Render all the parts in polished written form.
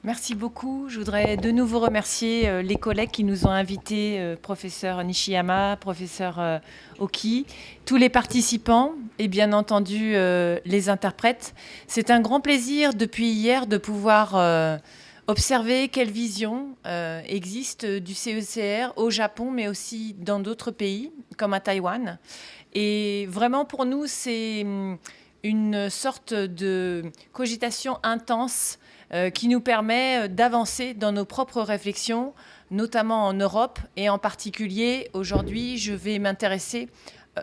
Merci beaucoup. Je voudrais de nouveau remercier les collègues qui nous ont invités, professeur Nishiyama, professeur Oki, tous les participants et bien entendu les interprètes. C'est un grand plaisir depuis hier de pouvoir observer quelle vision existe du CECR au Japon, mais aussi dans d'autres pays, comme à Taïwan. Et vraiment, pour nous, c'est une sorte de cogitation intense qui nous permet d'avancer dans nos propres réflexions, notamment en Europe, et en particulier, aujourd'hui, je vais m'intéresser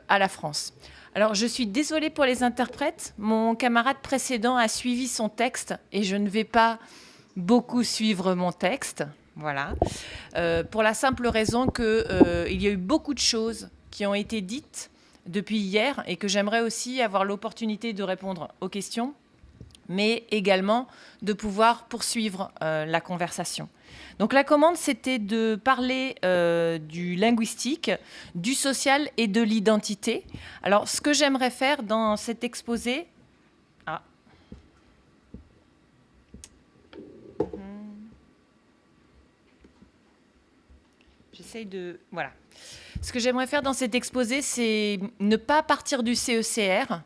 à la France. Alors, je suis désolée pour les interprètes. Mon camarade précédent a suivi son texte et je ne vais pas beaucoup suivre mon texte. Voilà. Pour la simple raison qu'il y a eu beaucoup de choses qui ont été dites depuis hier et que j'aimerais aussi avoir l'opportunité de répondre aux questions, mais également de pouvoir poursuivre la conversation. Donc la commande, c'était de parler du linguistique, du social et de l'identité. Alors, ce que j'aimerais faire dans cet exposé... J'essaye de... Voilà. Ce que j'aimerais faire dans cet exposé, c'est ne pas partir du CECR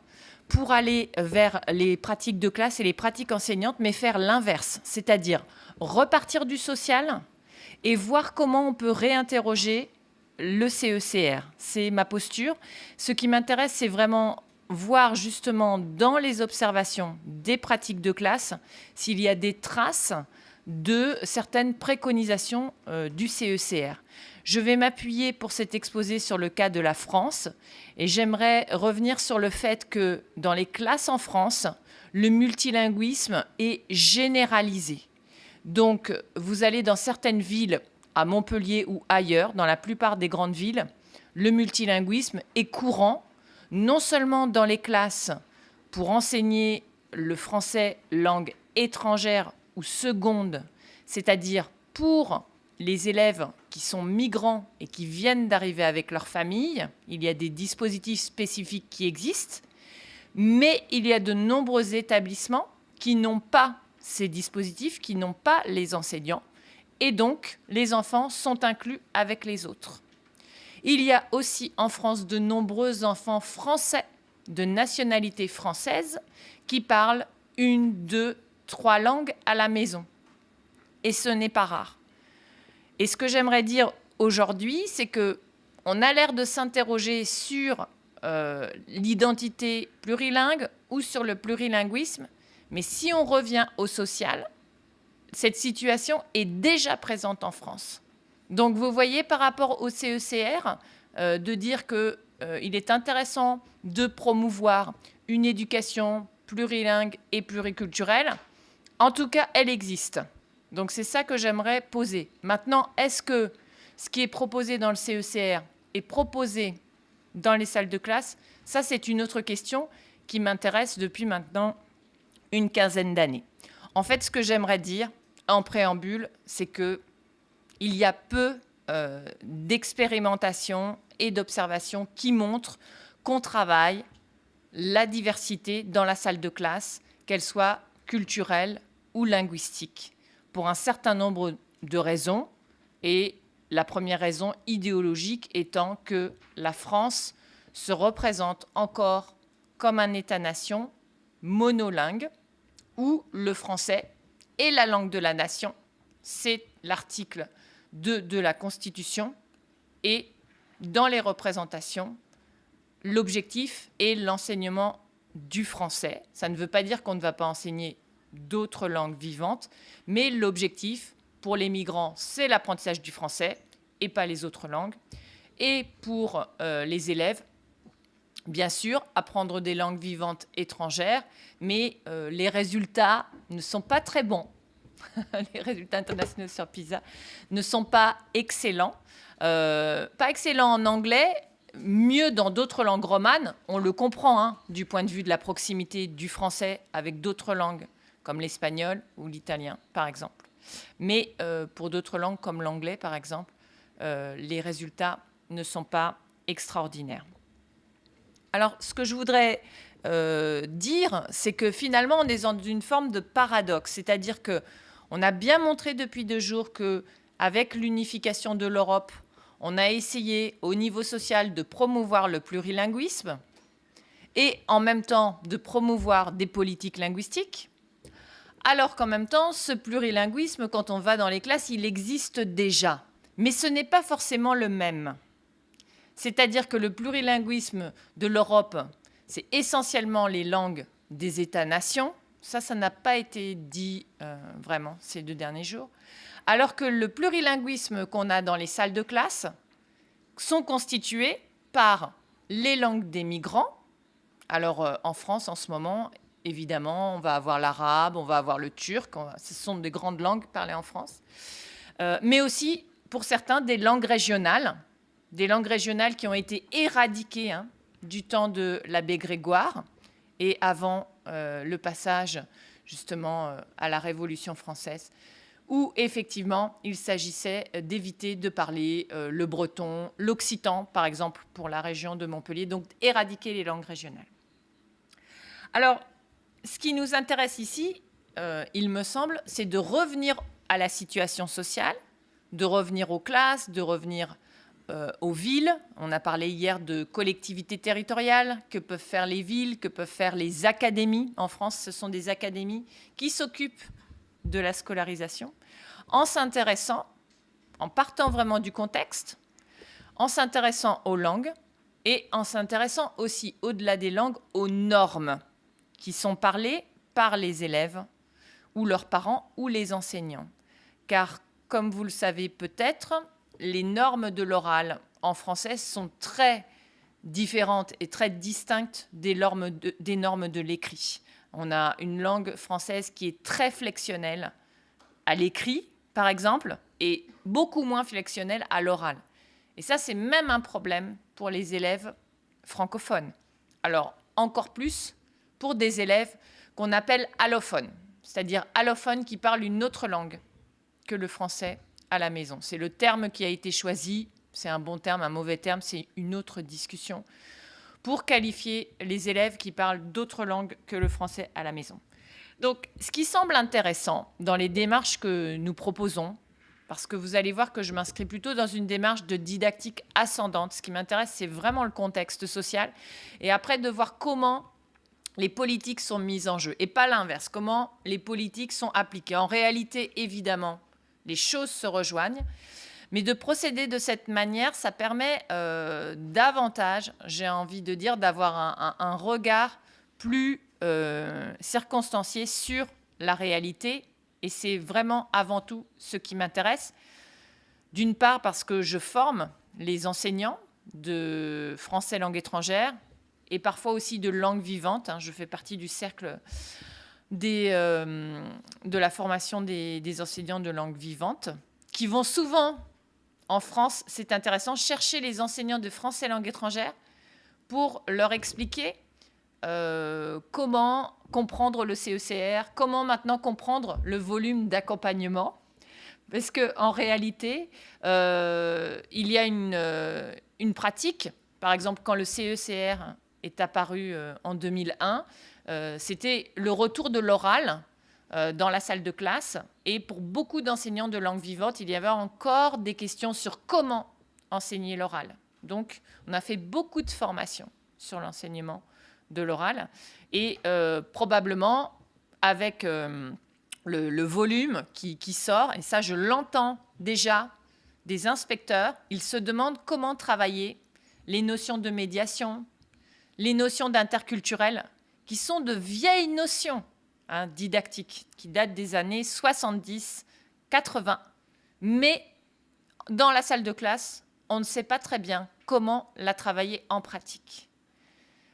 pour aller vers les pratiques de classe et les pratiques enseignantes, mais faire l'inverse, c'est-à-dire repartir du social et voir comment on peut réinterroger le CECR. C'est ma posture. Ce qui m'intéresse, c'est vraiment voir justement dans les observations des pratiques de classe s'il y a des traces de certaines préconisations du CECR. Je vais m'appuyer pour cet exposé sur le cas de la France et j'aimerais revenir sur le fait que dans les classes en France, le multilinguisme est généralisé. Donc, vous allez dans certaines villes, à Montpellier ou ailleurs, dans la plupart des grandes villes, le multilinguisme est courant, non seulement dans les classes pour enseigner le français langue étrangère ou seconde, c'est-à-dire pour les élèves qui sont migrants et qui viennent d'arriver avec leur famille, il y a des dispositifs spécifiques qui existent, mais il y a de nombreux établissements qui n'ont pas ces dispositifs, qui n'ont pas les enseignants, et donc les enfants sont inclus avec les autres. Il y a aussi en France de nombreux enfants français de nationalité française qui parlent 1, 2, 3 langues à la maison. Et ce n'est pas rare. Et ce que j'aimerais dire aujourd'hui, c'est qu'on a l'air de s'interroger sur l'identité plurilingue ou sur le plurilinguisme, mais si on revient au social, cette situation est déjà présente en France. Donc vous voyez par rapport au CECR, de dire qu'il est intéressant de promouvoir une éducation plurilingue et pluriculturelle, en tout cas elle existe. Donc c'est ça que j'aimerais poser. Maintenant, est-ce que ce qui est proposé dans le CECR est proposé dans les salles de classe? Ça, c'est une autre question qui m'intéresse depuis maintenant une quinzaine d'années. En fait, ce que j'aimerais dire en préambule, c'est qu'il y a peu d'expérimentation et d'observation qui montrent qu'on travaille la diversité dans la salle de classe, qu'elle soit culturelle ou linguistique, pour un certain nombre de raisons, et la première raison idéologique étant que la France se représente encore comme un État-nation monolingue, où le français est la langue de la nation, c'est l'article 2 de la Constitution, et dans les représentations, l'objectif est l'enseignement du français. Ça ne veut pas dire qu'on ne va pas enseigner d'autres langues vivantes, mais l'objectif pour les migrants, c'est l'apprentissage du français et pas les autres langues. Et pour les élèves, bien sûr, apprendre des langues vivantes étrangères, mais les résultats ne sont pas très bons. Les résultats internationaux sur PISA ne sont pas excellents. Pas excellents en anglais, mieux dans d'autres langues romanes. On le comprend hein, du point de vue de la proximité du français avec d'autres langues, comme l'espagnol ou l'italien, par exemple. Mais pour d'autres langues, comme l'anglais, par exemple, les résultats ne sont pas extraordinaires. Alors, ce que je voudrais dire, c'est que finalement, on est dans une forme de paradoxe. C'est-à-dire On a bien montré depuis 2 jours qu'avec l'unification de l'Europe, on a essayé au niveau social de promouvoir le plurilinguisme et en même temps de promouvoir des politiques linguistiques, alors qu'en même temps, ce plurilinguisme, quand on va dans les classes, il existe déjà. Mais ce n'est pas forcément le même. C'est-à-dire que le plurilinguisme de l'Europe, c'est essentiellement les langues des États-nations. Ça n'a pas été dit vraiment ces 2 derniers jours. Alors que le plurilinguisme qu'on a dans les salles de classe sont constitués par les langues des migrants. Alors, en France, en ce moment, évidemment, on va avoir l'arabe, on va avoir le turc. Ce sont des grandes langues parlées en France. Mais aussi, pour certains, des langues régionales qui ont été éradiquées du temps de l'abbé Grégoire et avant le passage, justement, à la Révolution française, où, effectivement, il s'agissait d'éviter de parler le breton, l'occitan, par exemple, pour la région de Montpellier, donc éradiquer les langues régionales. Alors, ce qui nous intéresse ici, il me semble, c'est de revenir à la situation sociale, de revenir aux classes, de revenir aux villes. On a parlé hier de collectivités territoriales, que peuvent faire les villes, que peuvent faire les académies. En France, ce sont des académies qui s'occupent de la scolarisation, en s'intéressant, en partant vraiment du contexte, en s'intéressant aux langues et en s'intéressant aussi, au-delà des langues, aux normes qui sont parlées par les élèves ou leurs parents ou les enseignants. Car, comme vous le savez peut-être, les normes de l'oral en français sont très différentes et très distinctes des normes de l'écrit. On a une langue française qui est très flexionnelle à l'écrit, par exemple, et beaucoup moins flexionnelle à l'oral. Et ça, c'est même un problème pour les élèves francophones. Alors, encore plus pour des élèves qu'on appelle allophones, c'est-à-dire allophones qui parlent une autre langue que le français à la maison. C'est le terme qui a été choisi, c'est un bon terme, un mauvais terme, c'est une autre discussion, pour qualifier les élèves qui parlent d'autres langues que le français à la maison. Donc, ce qui semble intéressant dans les démarches que nous proposons, parce que vous allez voir que je m'inscris plutôt dans une démarche de didactique ascendante, ce qui m'intéresse, c'est vraiment le contexte social, et après de voir comment les politiques sont mises en jeu, et pas l'inverse, comment les politiques sont appliquées. En réalité, évidemment, les choses se rejoignent, mais de procéder de cette manière, ça permet davantage, j'ai envie de dire, d'avoir un regard plus circonstancié sur la réalité. Et c'est vraiment avant tout ce qui m'intéresse. D'une part parce que je forme les enseignants de français langue étrangère et parfois aussi de langue vivante. Je fais partie du cercle de la formation des enseignants de langue vivante qui vont souvent, en France, c'est intéressant, chercher les enseignants de français langue étrangère pour leur expliquer comment comprendre le CECR, comment maintenant comprendre le volume d'accompagnement. Parce qu'en réalité, il y a une pratique. Par exemple, quand le CECR est apparu en 2001, c'était le retour de l'oral dans la salle de classe. Et pour beaucoup d'enseignants de langue vivante, il y avait encore des questions sur comment enseigner l'oral. Donc, on a fait beaucoup de formations sur l'enseignement de l'oral. Et probablement, avec le volume qui sort, et ça, je l'entends déjà des inspecteurs, ils se demandent comment travailler les notions de médiation, les notions d'interculturel, qui sont de vieilles notions didactiques, qui datent des années 70, 80. Mais dans la salle de classe, on ne sait pas très bien comment la travailler en pratique.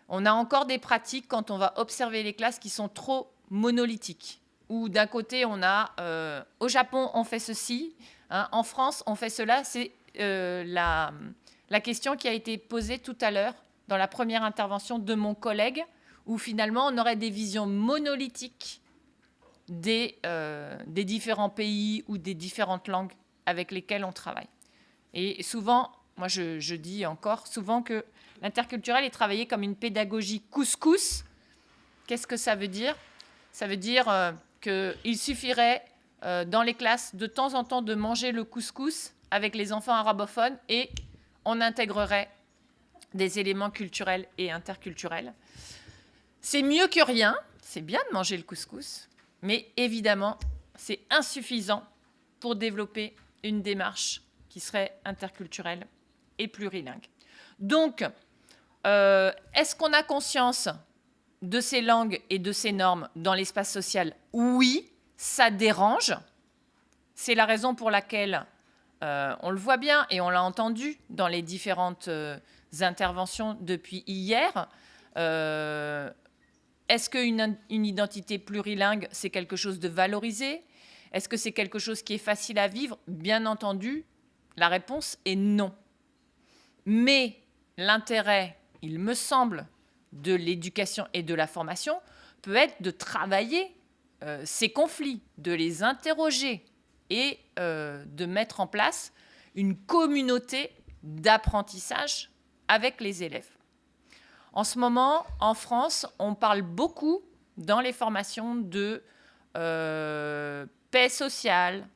On a encore des pratiques, quand on va observer les classes, qui sont trop monolithiques. Où d'un côté, on a au Japon, on fait ceci, en France, on fait cela. C'est la question qui a été posée tout à l'heure dans la première intervention de mon collègue, où finalement, on aurait des visions monolithiques des différents pays ou des différentes langues avec lesquelles on travaille. Et souvent, moi je dis encore souvent que l'interculturel est travaillé comme une pédagogie couscous. Qu'est-ce que ça veut dire ? Ça veut dire qu'il suffirait dans les classes de temps en temps de manger le couscous avec les enfants arabophones et on intégrerait des éléments culturels et interculturels. C'est mieux que rien, c'est bien de manger le couscous, mais évidemment, c'est insuffisant pour développer une démarche qui serait interculturelle et plurilingue. Donc, est-ce qu'on a conscience de ces langues et de ces normes dans l'espace social? Oui, ça dérange. C'est la raison pour laquelle on le voit bien et on l'a entendu dans les différentes interventions depuis hier. Est-ce qu'une identité plurilingue, c'est quelque chose de valorisé? Est-ce que c'est quelque chose qui est facile à vivre? Bien entendu, la réponse est non. Mais l'intérêt, il me semble, de l'éducation et de la formation peut être de travailler ces conflits, de les interroger et de mettre en place une communauté d'apprentissage avec les élèves. En ce moment, en France, on parle beaucoup dans les formations de paix sociale,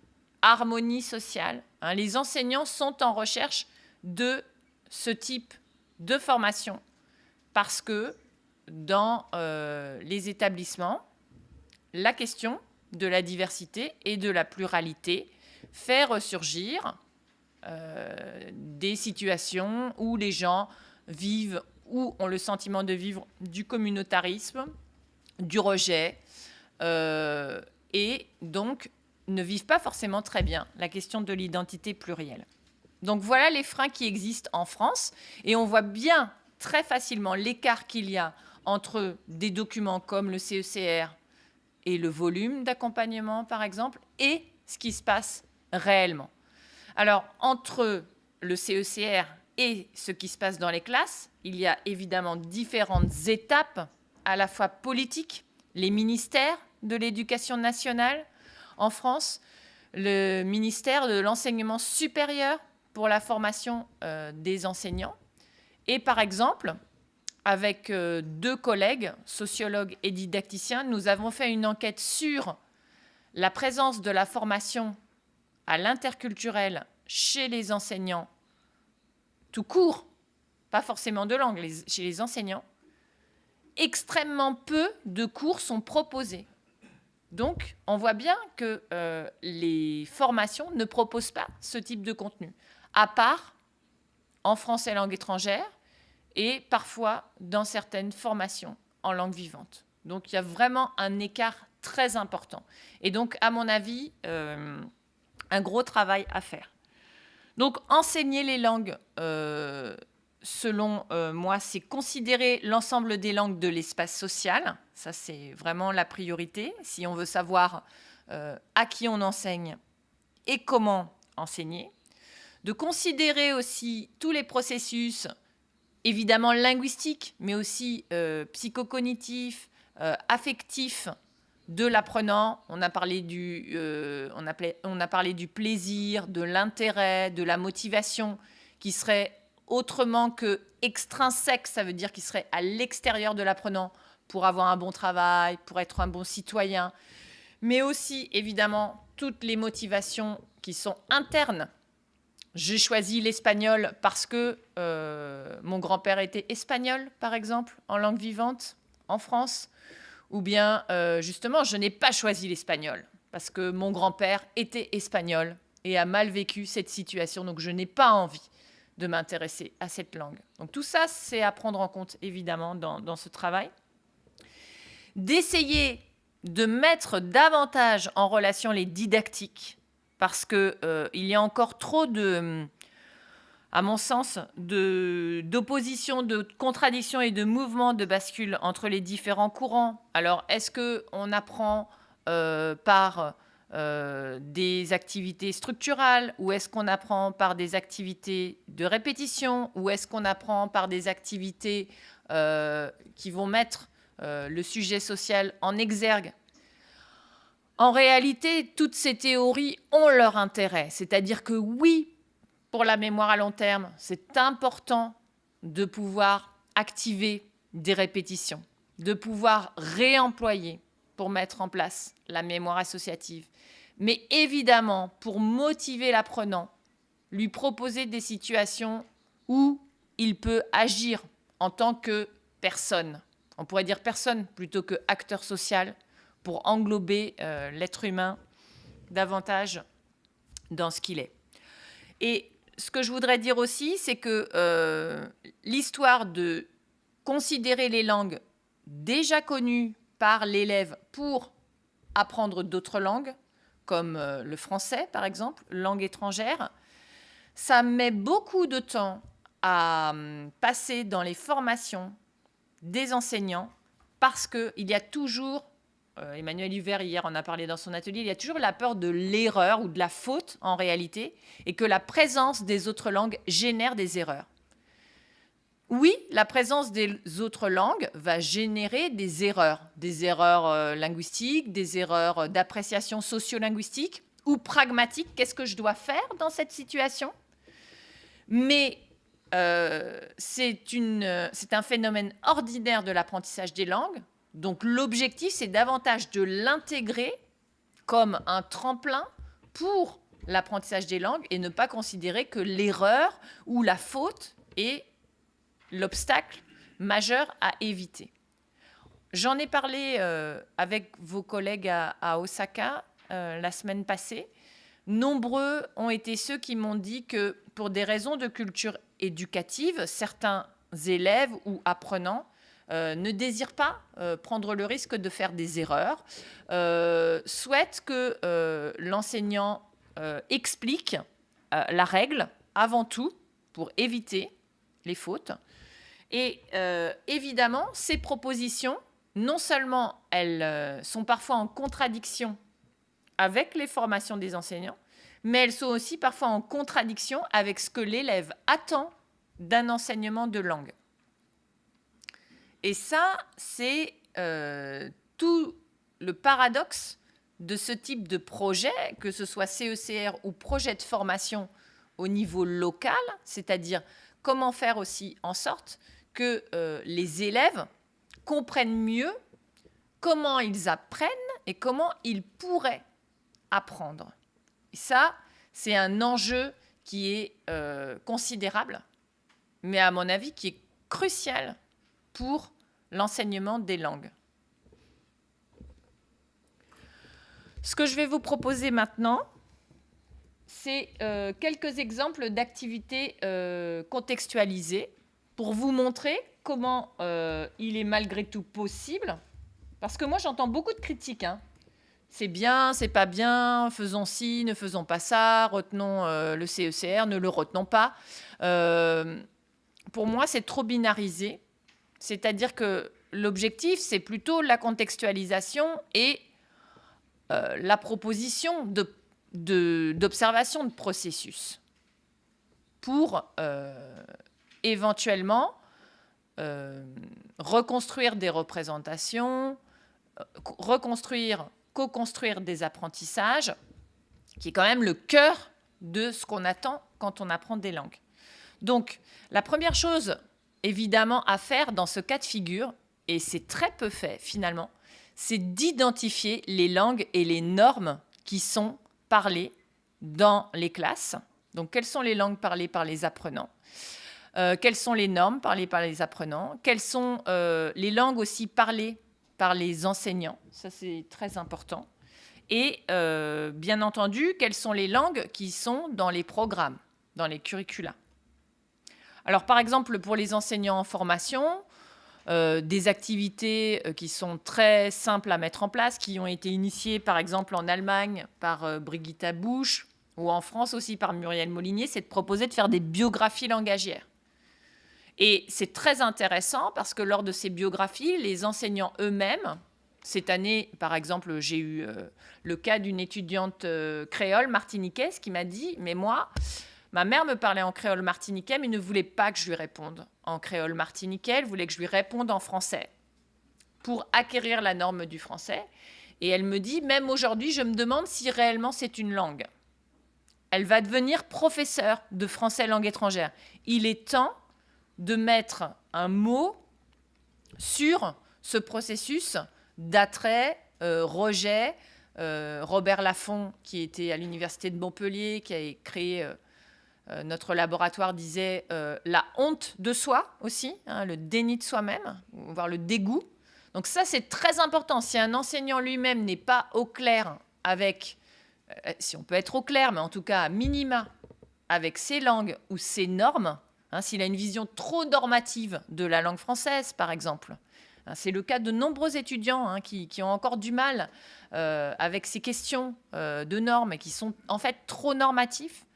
harmonie sociale. Les enseignants sont en recherche de ce type de formation parce que dans les établissements, la question de la diversité et de la pluralité fait ressurgir des situations où les gens vivent ou ont le sentiment de vivre du communautarisme, du rejet, et donc ne vivent pas forcément très bien la question de l'identité plurielle. Donc voilà les freins qui existent en France, et on voit bien très facilement l'écart qu'il y a entre des documents comme le CECR et le volume d'accompagnement, par exemple, et ce qui se passe réellement. Alors, entre le CECR et ce qui se passe dans les classes, il y a évidemment différentes étapes, à la fois politiques, les ministères de l'Éducation nationale en France, le ministère de l'Enseignement supérieur pour la formation des enseignants, et par exemple, avec 2 collègues, sociologues et didacticiens, nous avons fait une enquête sur la présence de la formation à l'interculturel chez les enseignants tout court, pas forcément de langue, chez les enseignants. Extrêmement peu de cours sont proposés. Donc, on voit bien que les formations ne proposent pas ce type de contenu, à part en français langue étrangère et parfois dans certaines formations en langue vivante. Donc, il y a vraiment un écart très important. Et donc, à mon avis, un gros travail à faire. Donc, enseigner les langues, selon moi, c'est considérer l'ensemble des langues de l'espace social. Ça, c'est vraiment la priorité, si on veut savoir à qui on enseigne et comment enseigner. De considérer aussi tous les processus, évidemment linguistiques, mais aussi psychocognitifs, affectifs, de l'apprenant. On a parlé du plaisir, de l'intérêt, de la motivation, qui serait autrement que extrinsèque, ça veut dire qu'il serait à l'extérieur de l'apprenant pour avoir un bon travail, pour être un bon citoyen, mais aussi évidemment toutes les motivations qui sont internes. J'ai choisi l'espagnol parce que mon grand-père était espagnol, par exemple, en langue vivante, en France. Ou bien, justement, je n'ai pas choisi l'espagnol parce que mon grand-père était espagnol et a mal vécu cette situation. Donc, je n'ai pas envie de m'intéresser à cette langue. Donc, tout ça, c'est à prendre en compte, évidemment, dans ce travail. D'essayer de mettre davantage en relation les didactiques parce qu'il y a encore trop de... à mon sens, d'opposition, de contradiction et de mouvement de bascule entre les différents courants. Alors, est-ce qu'on apprend par des activités structurales ou est-ce qu'on apprend par des activités de répétition ou est-ce qu'on apprend par des activités qui vont mettre le sujet social en exergue? En réalité, toutes ces théories ont leur intérêt. C'est-à-dire que oui, pour la mémoire à long terme, c'est important de pouvoir activer des répétitions, de pouvoir réemployer pour mettre en place la mémoire associative. Mais évidemment, pour motiver l'apprenant, lui proposer des situations où il peut agir en tant que personne. On pourrait dire personne plutôt que acteur social pour englober l'être humain davantage dans ce qu'il est. Et ce que je voudrais dire aussi, c'est que l'histoire de considérer les langues déjà connues par l'élève pour apprendre d'autres langues, comme le français par exemple, langue étrangère, ça met beaucoup de temps à passer dans les formations des enseignants parce qu'il y a toujours, Emmanuel Huvert hier en a parlé dans son atelier, il y a toujours la peur de l'erreur ou de la faute en réalité et que la présence des autres langues génère des erreurs. Oui, la présence des autres langues va générer des erreurs linguistiques, des erreurs d'appréciation socio-linguistique ou pragmatique. Qu'est-ce que je dois faire dans cette situation ? Mais c'est un phénomène ordinaire de l'apprentissage des langues. Donc l'objectif, c'est davantage de l'intégrer comme un tremplin pour l'apprentissage des langues et ne pas considérer que l'erreur ou la faute est l'obstacle majeur à éviter. J'en ai parlé avec vos collègues à Osaka la semaine passée. Nombreux ont été ceux qui m'ont dit que pour des raisons de culture éducative, certains élèves ou apprenants ne désirent pas prendre le risque de faire des erreurs, souhaitent que l'enseignant explique la règle avant tout pour éviter les fautes. Et évidemment, ces propositions, non seulement elles sont parfois en contradiction avec les formations des enseignants, mais elles sont aussi parfois en contradiction avec ce que l'élève attend d'un enseignement de langue. Et ça, c'est tout le paradoxe de ce type de projet, que ce soit CECR ou projet de formation au niveau local, c'est-à-dire comment faire aussi en sorte que les élèves comprennent mieux comment ils apprennent et comment ils pourraient apprendre. Et ça, c'est un enjeu qui est considérable, mais à mon avis, qui est crucial pour l'enseignement des langues. Ce que je vais vous proposer maintenant, c'est quelques exemples d'activités contextualisées pour vous montrer comment il est malgré tout possible. Parce que moi, j'entends beaucoup de critiques. C'est bien, c'est pas bien, faisons ci, ne faisons pas ça, retenons le CECR, ne le retenons pas. Pour moi, c'est trop binarisé. C'est-à-dire que l'objectif, c'est plutôt la contextualisation et la proposition d'observation de processus pour éventuellement reconstruire des représentations, co-construire des apprentissages, qui est quand même le cœur de ce qu'on attend quand on apprend des langues. Donc, la première chose, évidemment, à faire dans ce cas de figure, et c'est très peu fait finalement, c'est d'identifier les langues et les normes qui sont parlées dans les classes. Donc, quelles sont les langues parlées par les apprenants ? Quelles sont les normes parlées par les apprenants ? Quelles sont les langues aussi parlées par les enseignants ? Ça, c'est très important. Et bien entendu, quelles sont les langues qui sont dans les programmes, dans les curricula ? Alors, par exemple, pour les enseignants en formation, des activités qui sont très simples à mettre en place, qui ont été initiées, par exemple, en Allemagne par Brigitta Busch ou en France aussi par Muriel Molinier, c'est de proposer de faire des biographies langagières. Et c'est très intéressant parce que lors de ces biographies, les enseignants eux-mêmes, cette année, par exemple, j'ai eu le cas d'une étudiante créole martiniquaise qui m'a dit « Mais moi, ma mère me parlait en créole martiniquais, mais ne voulait pas que je lui réponde en créole martiniquais. Elle voulait que je lui réponde en français pour acquérir la norme du français. Et elle me dit, même aujourd'hui, je me demande si réellement c'est une langue. Elle va devenir professeure de français langue étrangère. Il est temps de mettre un mot sur ce processus d'attrait, rejet, Robert Laffont, qui était à l'université de Montpellier, qui a créé notre laboratoire, disait la honte de soi aussi, hein, le déni de soi-même, voire le dégoût. Donc ça, c'est très important. Si un enseignant lui-même n'est pas au clair avec, si on peut être au clair, mais en tout cas à minima, avec ses langues ou ses normes, hein, s'il a une vision trop normative de la langue française, par exemple. Hein, c'est le cas de nombreux étudiants hein, qui ont encore du mal avec ces questions de normes et qui sont en fait trop normatifs.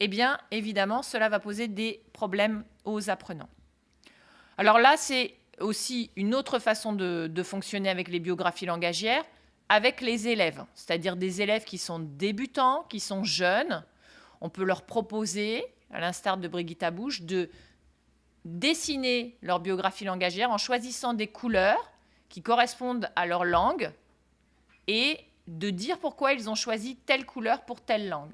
Eh bien, évidemment, cela va poser des problèmes aux apprenants. Alors là, c'est aussi une autre façon de fonctionner avec les biographies langagières, avec les élèves, c'est-à-dire des élèves qui sont débutants, qui sont jeunes. On peut leur proposer, à l'instar de Brigitte Habouche, de dessiner leur biographie langagière en choisissant des couleurs qui correspondent à leur langue et de dire pourquoi ils ont choisi telle couleur pour telle langue.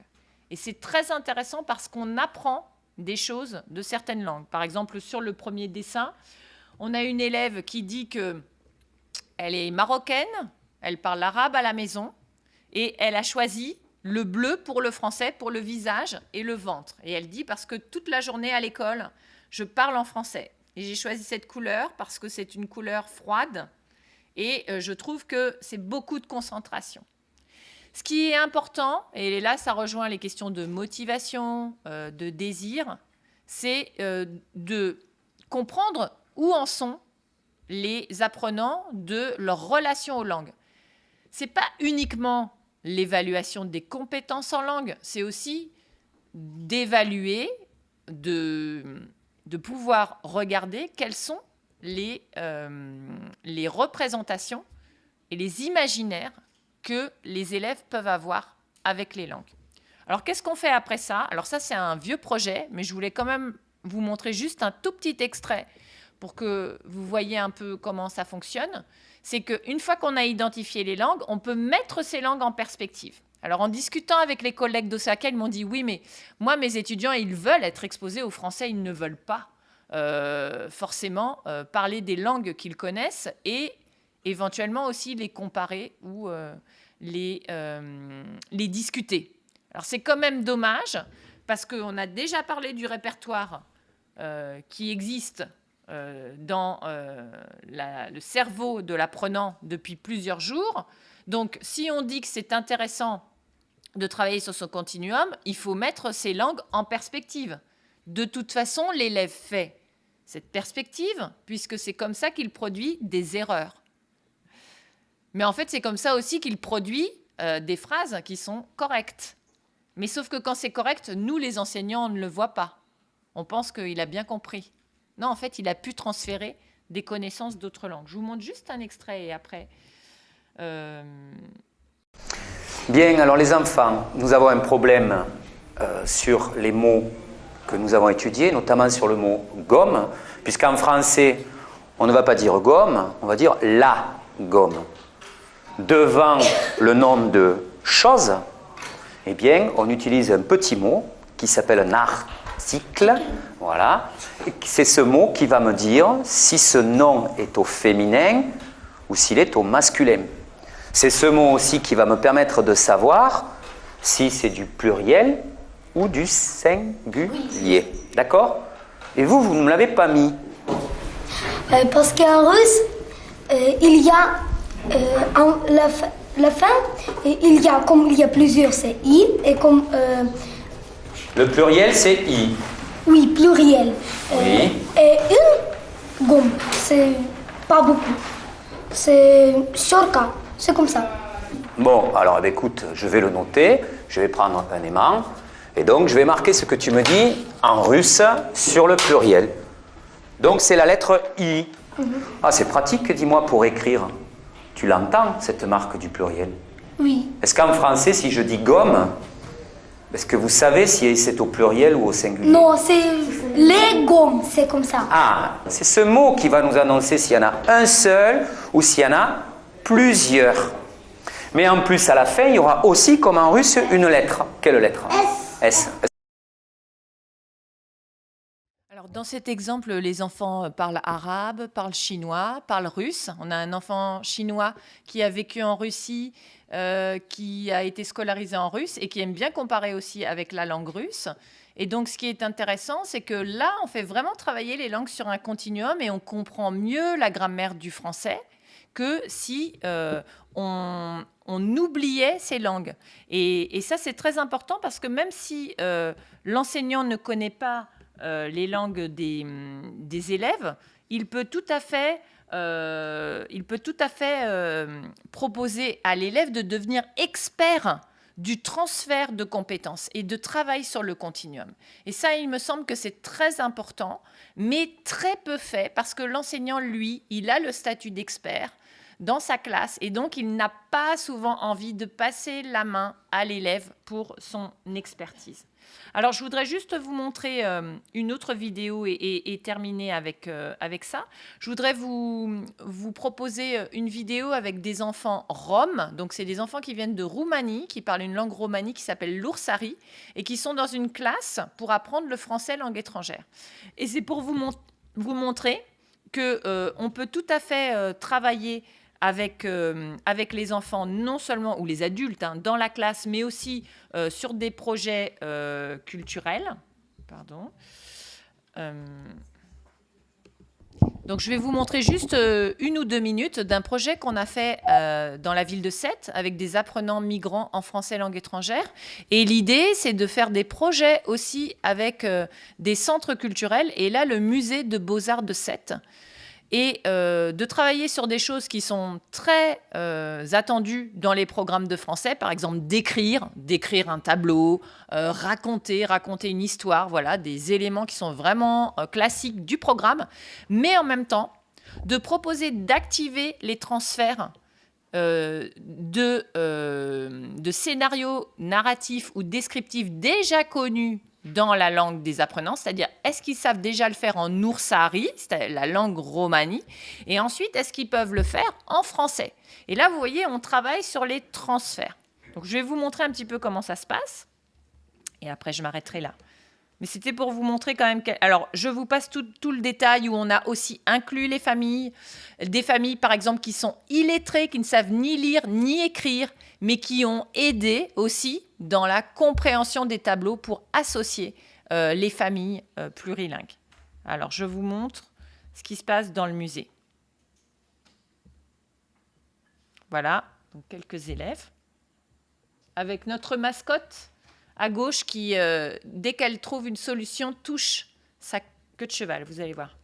Et c'est très intéressant parce qu'on apprend des choses de certaines langues. Par exemple, sur le premier dessin, on a une élève qui dit qu'elle est marocaine, elle parle l'arabe à la maison et elle a choisi le bleu pour le français, pour le visage et le ventre. Et elle dit parce que toute la journée à l'école, je parle en français. Et j'ai choisi cette couleur parce que c'est une couleur froide et je trouve que c'est beaucoup de concentration. Ce qui est important, et là ça rejoint les questions de motivation, de désir, c'est de comprendre où en sont les apprenants de leur relation aux langues. Ce n'est pas uniquement l'évaluation des compétences en langue, c'est aussi d'évaluer, de pouvoir regarder quelles sont les représentations et les imaginaires que les élèves peuvent avoir avec les langues. Alors, qu'est-ce qu'on fait après ça? Alors ça, c'est un vieux projet, mais je voulais quand même vous montrer juste un tout petit extrait pour que vous voyez un peu comment ça fonctionne. C'est qu'une fois qu'on a identifié les langues, on peut mettre ces langues en perspective. Alors, en discutant avec les collègues d'Osaka, ils m'ont dit « Oui, mais moi, mes étudiants, ils veulent être exposés au français, ils ne veulent pas forcément parler des langues qu'ils connaissent et éventuellement aussi les comparer ou les discuter. » Alors, c'est quand même dommage parce qu'on a déjà parlé du répertoire qui existe dans le cerveau de l'apprenant depuis plusieurs jours. Donc, si on dit que c'est intéressant de travailler sur ce continuum, il faut mettre ces langues en perspective. De toute façon, l'élève fait cette perspective puisque c'est comme ça qu'il produit des erreurs. Mais en fait, c'est comme ça aussi qu'il produit des phrases qui sont correctes. Mais sauf que quand c'est correct, nous, les enseignants, on ne le voit pas. On pense qu'il a bien compris. Non, en fait, il a pu transférer des connaissances d'autres langues. Je vous montre juste un extrait et après... Bien, alors les enfants, nous avons un problème sur les mots que nous avons étudiés, notamment sur le mot gomme, puisqu'en français, on ne va pas dire gomme, on va dire la gomme. Devant le nom de chose, eh bien, on utilise un petit mot qui s'appelle un article. Voilà. C'est ce mot qui va me dire si ce nom est au féminin ou s'il est au masculin. C'est ce mot aussi qui va me permettre de savoir si c'est du pluriel ou du singulier. D'accord? Et vous, vous ne me l'avez pas mis. Parce qu'en russe, il y a la fin, il y a, comme il y a plusieurs, c'est i, et comme... Le pluriel, c'est i. Oui, pluriel. Oui. Et une gomme, c'est pas beaucoup. C'est shorka, c'est comme ça. Bon, alors écoute, je vais le noter, je vais prendre un aimant, et donc je vais marquer ce que tu me dis en russe sur le pluriel. Donc c'est la lettre I. Ah, c'est pratique, dis-moi, pour écrire. Tu l'entends, cette marque du pluriel? Oui. Est-ce qu'en français, si je dis gomme, est-ce que vous savez si c'est au pluriel ou au singulier? Non, c'est les gommes, c'est comme ça. Ah, c'est ce mot qui va nous annoncer s'il y en a un seul ou s'il y en a plusieurs. Mais en plus, à la fin, il y aura aussi, comme en russe, une lettre. Quelle lettre? S. S. Alors, dans cet exemple, les enfants parlent arabe, parlent chinois, parlent russe. On a un enfant chinois qui a vécu en Russie, qui a été scolarisé en russe et qui aime bien comparer aussi avec la langue russe. Et donc, ce qui est intéressant, c'est que là, on fait vraiment travailler les langues sur un continuum et on comprend mieux la grammaire du français que si on oubliait ces langues. Et ça, c'est très important parce que même si l'enseignant ne connaît pas les langues des élèves, il peut tout à fait, proposer à l'élève de devenir expert du transfert de compétences et de travail sur le continuum. Et ça, il me semble que c'est très important, mais très peu fait, parce que l'enseignant, lui, il a le statut d'expert dans sa classe, et donc il n'a pas souvent envie de passer la main à l'élève pour son expertise. Alors, je voudrais juste vous montrer une autre vidéo et terminer avec ça. Je voudrais vous proposer une vidéo avec des enfants roms. Donc, c'est des enfants qui viennent de Roumanie, qui parlent une langue romanie qui s'appelle l'oursari et qui sont dans une classe pour apprendre le français langue étrangère. Et c'est pour vous montrer qu'on peut tout à fait travailler avec les enfants, non seulement, ou les adultes, dans la classe, mais aussi sur des projets culturels. Pardon. Donc, je vais vous montrer juste 1 ou 2 minutes d'un projet qu'on a fait dans la ville de Sète avec des apprenants migrants en français langue étrangère. Et l'idée, c'est de faire des projets aussi avec des centres culturels. Et là, le musée de Beaux-Arts de Sète. Et de travailler sur des choses qui sont très attendues dans les programmes de français, par exemple d'écrire un tableau, raconter une histoire, voilà, des éléments qui sont vraiment classiques du programme, mais en même temps de proposer d'activer les transferts de scénarios narratifs ou descriptifs déjà connus dans la langue des apprenants, c'est-à-dire est-ce qu'ils savent déjà le faire en oursari, c'est la langue romanie, et ensuite est-ce qu'ils peuvent le faire en français. Et là, vous voyez, on travaille sur les transferts. Donc, je vais vous montrer un petit peu comment ça se passe, et après, je m'arrêterai là. Mais c'était pour vous montrer quand même... Alors, je vous passe tout le détail où on a aussi inclus les familles. Des familles, par exemple, qui sont illettrées, qui ne savent ni lire ni écrire, mais qui ont aidé aussi dans la compréhension des tableaux pour associer les familles plurilingues. Alors, je vous montre ce qui se passe dans le musée. Voilà, donc quelques élèves. Avec notre mascotte à gauche qui, dès qu'elle trouve une solution, touche sa queue de cheval. Vous allez voir.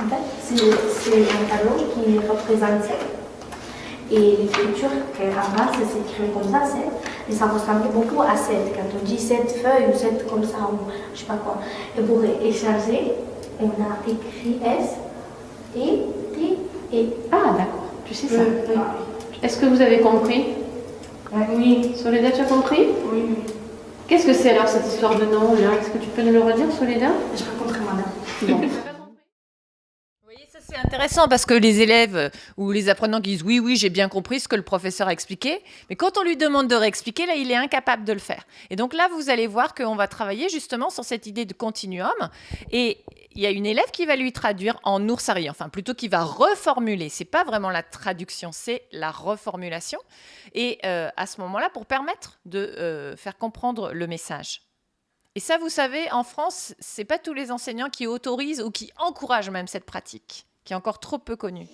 En fait, c'est un tableau qui représente ça. Et l'écriture qu'avant, ça s'écrit comme ça, et ça ressemble beaucoup à 7. Quand on dit 7 feuilles ou 7 comme ça, ou je sais pas quoi. Et pour échanger, on a écrit S, et T, et. Ah, d'accord, tu sais ça. Est-ce que vous avez compris? Oui. Soledad, tu as compris? Oui. Qu'est-ce que c'est alors cette histoire de nom là? Est-ce que tu peux nous le redire, Soledad? Je raconterai madame. Bon. Vous voyez, ça c'est intéressant parce que les élèves ou les apprenants qui disent oui, oui, j'ai bien compris ce que le professeur a expliqué, mais quand on lui demande de réexpliquer, là, il est incapable de le faire. Et donc là, vous allez voir qu'on va travailler justement sur cette idée de continuum. Et il y a une élève qui va lui traduire en oursari, enfin plutôt qui va reformuler. C'est pas vraiment la traduction, c'est la reformulation. Et à ce moment-là, pour permettre de faire comprendre le message. Et ça, vous savez, en France, c'est pas tous les enseignants qui autorisent ou qui encouragent même cette pratique, qui est encore trop peu connue.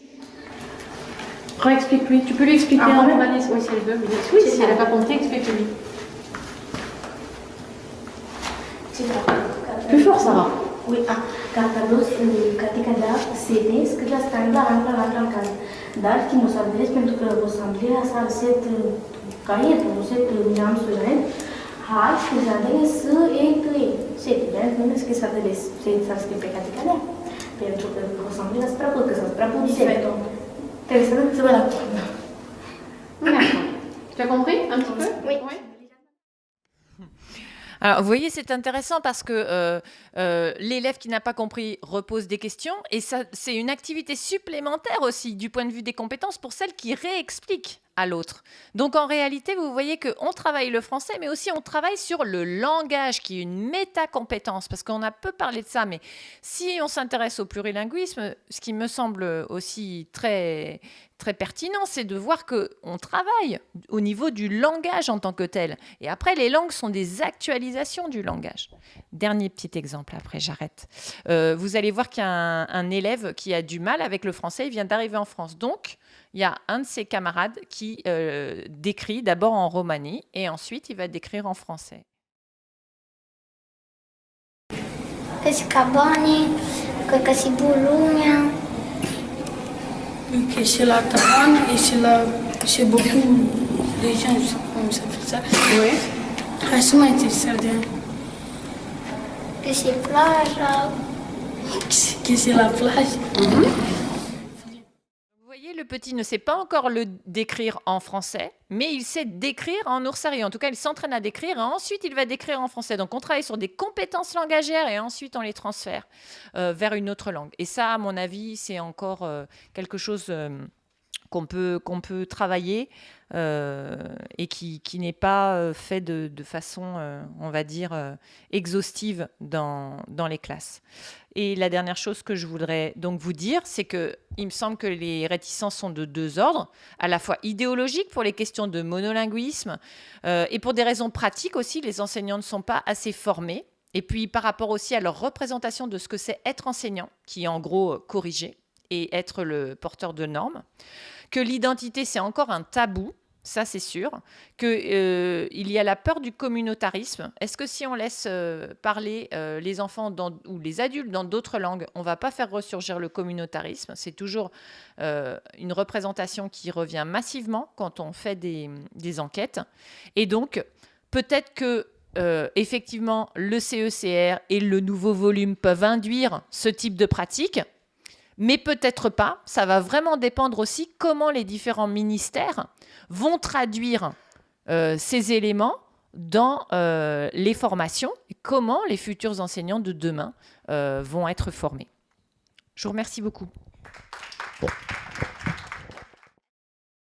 Explique-lui. Tu peux lui expliquer en romanisme, oui, si elle veut. Oui, si elle n'a pas compris, explique-lui. Plus fort, Sarah. Oui, Cartados, Caticada, CD, scria standa la dar qui nous adresse pentru că ressemblait à ça, cette caietul, cette neamțurile, hai, și zadele să ei tăi. Cette, nu ne scrie zadele, să scrie pe Caticada, pentru că ressemblait à spre că să spre puțin. Trebuie să vă la D'accord. Tu as compris un petit peu? Oui. Alors, vous voyez, c'est intéressant parce que l'élève qui n'a pas compris repose des questions et ça, c'est une activité supplémentaire aussi du point de vue des compétences pour celle qui réexplique à l'autre. Donc en réalité, vous voyez qu'on travaille le français, mais aussi on travaille sur le langage, qui est une métacompétence, parce qu'on a peu parlé de ça, mais si on s'intéresse au plurilinguisme, ce qui me semble aussi très, très pertinent, c'est de voir qu'on travaille au niveau du langage en tant que tel. Et après, les langues sont des actualisations du langage. Dernier petit exemple, après j'arrête. Vous allez voir qu'il y a un élève qui a du mal avec le français, il vient d'arriver en France. Donc, il y a un de ses camarades qui décrit d'abord en romani et ensuite il va décrire en français. Pescabani, Cacasibulunia. Que c'est la tabanne et c'est beaucoup de gens, je sais pas comment ça fait ça. Oui. Franchement, c'est sardin. Que c'est plage. Que c'est la plage. Vous voyez, le petit ne sait pas encore le décrire en français, mais il sait décrire en oursari. En tout cas, il s'entraîne à décrire et ensuite il va décrire en français. Donc on travaille sur des compétences langagères et ensuite on les transfère vers une autre langue. Et ça, à mon avis, c'est encore quelque chose qu'on peut travailler et qui n'est pas fait de façon, on va dire, exhaustive dans les classes. Et la dernière chose que je voudrais donc vous dire, c'est qu'il me semble que les réticences sont de deux ordres, à la fois idéologiques pour les questions de monolinguisme et pour des raisons pratiques aussi, les enseignants ne sont pas assez formés. Et puis par rapport aussi à leur représentation de ce que c'est être enseignant, qui est en gros corriger et être le porteur de normes, que l'identité c'est encore un tabou. Ça, c'est sûr. Qu'il y a la peur du communautarisme. Est-ce que si on laisse parler les enfants ou les adultes dans d'autres langues, on ne va pas faire ressurgir le communautarisme? C'est toujours une représentation qui revient massivement quand on fait des enquêtes. Et donc, peut-être que effectivement, le CECR et le nouveau volume peuvent induire ce type de pratique. Mais peut-être pas. Ça va vraiment dépendre aussi comment les différents ministères vont traduire ces éléments dans les formations et comment les futurs enseignants de demain vont être formés. Je vous remercie beaucoup. Bon.